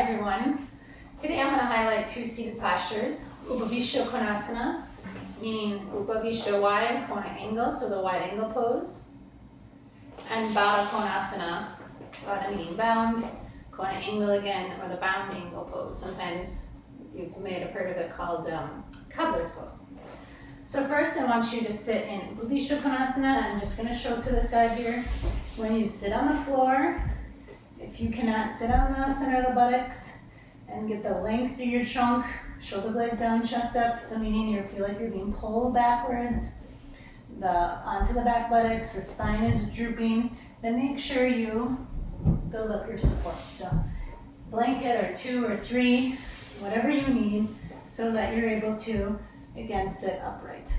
everyone. Today I'm going to highlight two seated postures. Upavishta Konasana, meaning Upavishta wide, Kona angle, so the wide angle pose. And Baddha Konasana, Baddha meaning bound, Kona angle again, or the bound angle pose. Sometimes you may have heard of it called cobbler's pose. So first I want you to sit in Upavishta Konasana. I'm just going to show to the side here. When you sit on the floor, if you cannot sit on the center of the buttocks and get the length through your trunk, shoulder blades down, chest up, so meaning you feel like you're being pulled backwards onto the back buttocks, the spine is drooping, then make sure you build up your support. So blanket or two or three, whatever you need, so that you're able to, again, sit upright.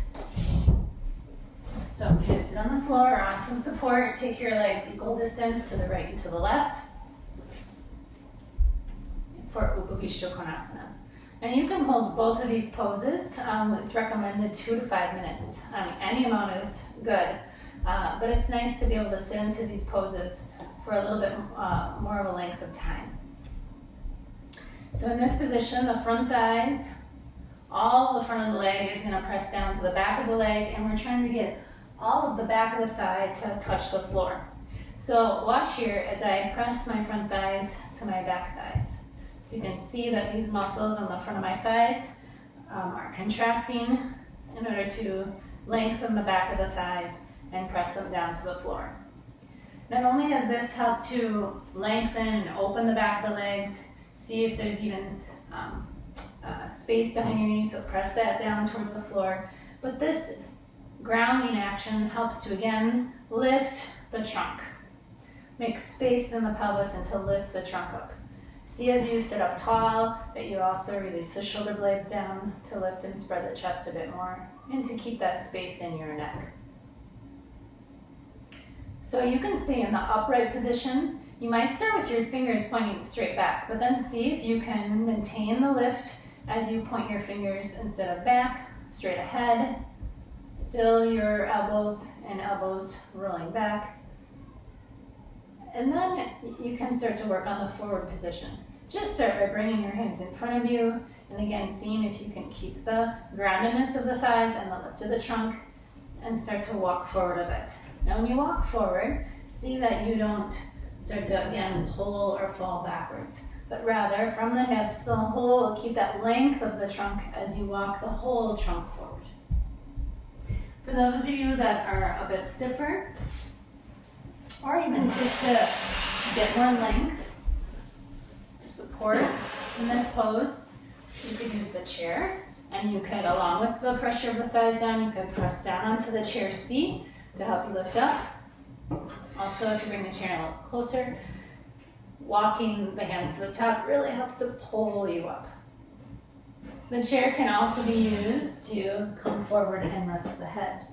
So you sit on the floor or on some support, take your legs equal distance to the right and to the left for Upavishta Konasana. And you can hold both of these poses. It's recommended 2 to 5 minutes. Any amount is good, but it's nice to be able to sit into these poses for a little bit more of a length of time. So in this position, the front thighs, all the front of the leg is going to press down to the back of the leg, and we're trying to get all of the back of the thigh to touch the floor. So watch here as I press my front thighs to my back thighs. So you can see that these muscles on the front of my thighs are contracting in order to lengthen the back of the thighs and press them down to the floor. Not only does this help to lengthen and open the back of the legs, see if there's even space behind your knees, so press that down towards the floor, but this grounding action helps to, again, lift the trunk. Make space in the pelvis and to lift the trunk up. See as you sit up tall that you also release the shoulder blades down to lift and spread the chest a bit more and to keep that space in your neck. So you can stay in the upright position. You might start with your fingers pointing straight back, but then see if you can maintain the lift as you point your fingers instead of back, straight ahead. Still your elbows rolling back. And then you can start to work on the forward position. Just start by bringing your hands in front of you, and again, seeing if you can keep the groundedness of the thighs and the lift of the trunk, and start to walk forward a bit. Now when you walk forward, see that you don't start to, again, pull or fall backwards, but rather from the hips, the whole, keep that length of the trunk as you walk the whole trunk forward. For those of you that are a bit stiffer, or even just to get more length for support in this pose, you could use the chair, and you could, along with the pressure of the thighs down, you could press down onto the chair seat to help you lift up. Also, if you bring the chair a little closer, walking the hands to the top really helps to pull you up. The chair can also be used to come forward and rest the head.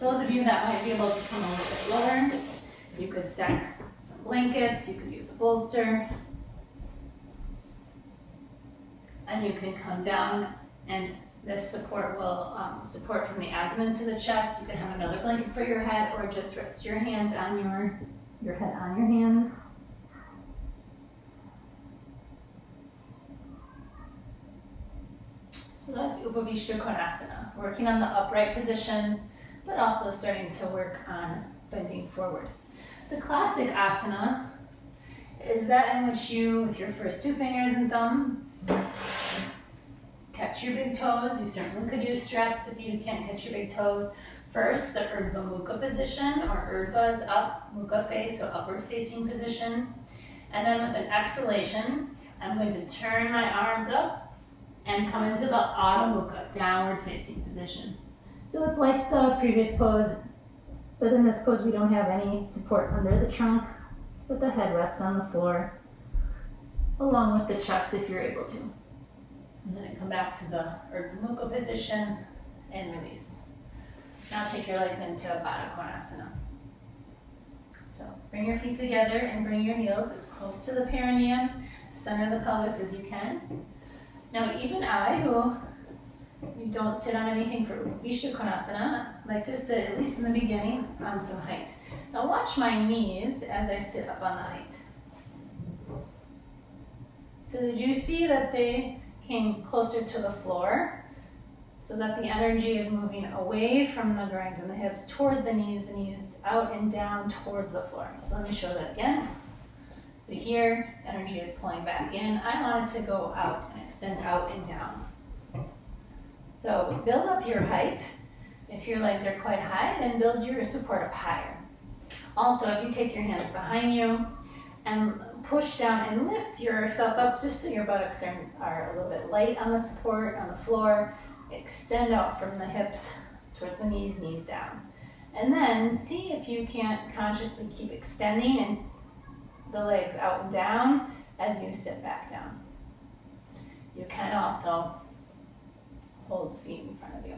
Those of you that might be able to come a little bit lower, you could stack some blankets, you could use a bolster, and you can come down, and this support will support from the abdomen to the chest. You can have another blanket for your head, or just rest your hand on your head on your hands. So that's Upavishta Konasana, working on the upright position, but also starting to work on bending forward. The classic asana is that in which you, with your first 2 fingers and thumb, catch your big toes. You certainly could use straps if you can't catch your big toes. First, the Urdhva Mukha position, or Urdhva is up, Mukha face, so upward facing position. And then with an exhalation, I'm going to turn my arms up and come into the Adho Mukha, downward facing position. So it's like the previous pose, but in this pose we don't have any support under the trunk, but the head rests on the floor, along with the chest if you're able to. And then come back to the Urdhva Mukha position and release. Now take your legs into Baddha Konasana. So bring your feet together and bring your heels as close to the perineum, the center of the pelvis as you can. Now even I, who you don't sit on anything for Upavishta Konasana, like to sit, at least in the beginning, on some height. Now watch my knees as I sit up on the height. So did you see that they came closer to the floor so that the energy is moving away from the groins and the hips toward the knees out and down towards the floor. So let me show that again. So here, energy is pulling back in. I want it to go out and extend out and down. So build up your height. If your legs are quite high, then build your support up higher. Also, if you take your hands behind you and push down and lift yourself up just so your buttocks are a little bit light on the support, on the floor, extend out from the hips towards the knees down. And then see if you can't consciously keep extending and the legs out and down as you sit back down. You can also hold the feet in front of you.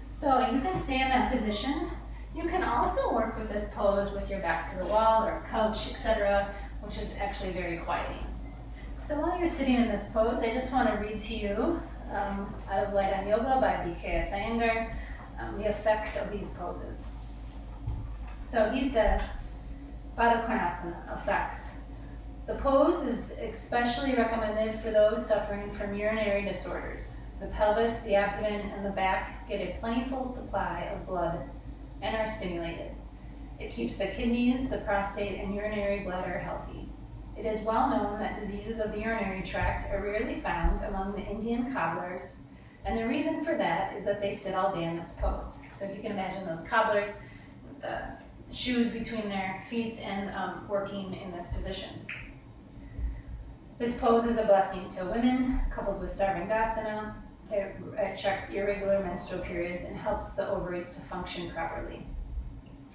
So you can stay in that position. You can also work with this pose with your back to the wall or couch, etc., which is actually very quieting. So while you're sitting in this pose, I just want to read to you out of Light on Yoga by B.K.S. Iyengar, the effects of these poses. So he says, Baddha Konasana, effects. The pose is especially recommended for those suffering from urinary disorders. The pelvis, the abdomen, and the back get a plentiful supply of blood and are stimulated. It keeps the kidneys, the prostate, and urinary bladder healthy. It is well known that diseases of the urinary tract are rarely found among the Indian cobblers, and the reason for that is that they sit all day in this pose. So if you can imagine those cobblers with the shoes between their feet and working in this position. This pose is a blessing to women, coupled with Sarvangasana. It checks irregular menstrual periods and helps the ovaries to function properly.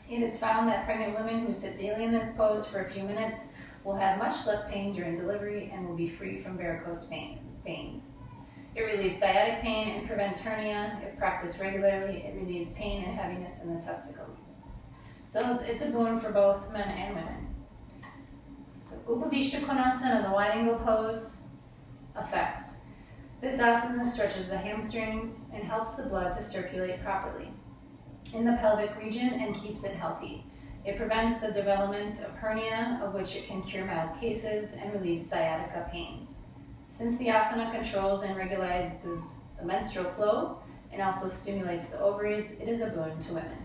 It is found that pregnant women who sit daily in this pose for a few minutes will have much less pain during delivery and will be free from varicose veins. It relieves sciatic pain and prevents hernia. If practiced regularly, it relieves pain and heaviness in the testicles. So it's a boon for both men and women. So Upavishta Konasana, the wide angle pose, effects. This asana stretches the hamstrings and helps the blood to circulate properly in the pelvic region and keeps it healthy. It prevents the development of hernia, of which it can cure mild cases and relieves sciatica pains. Since the asana controls and regularizes the menstrual flow and also stimulates the ovaries, it is a boon to women.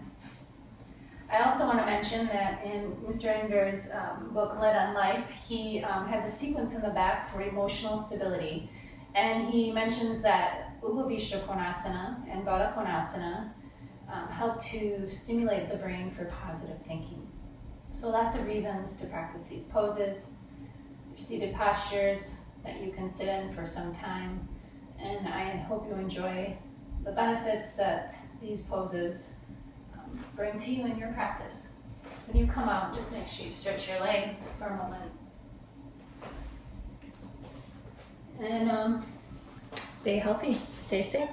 I also want to mention that in Mr. Iyengar's book, Light on Life, he has a sequence in the back for emotional stability. And he mentions that Upavishta Konasana and Baddha Konasana help to stimulate the brain for positive thinking. So lots of reasons to practice these poses. They're seated postures that you can sit in for some time. And I hope you enjoy the benefits that these poses bring to you in your practice. When you come out, just make sure you stretch your legs for a moment. And stay healthy, stay safe.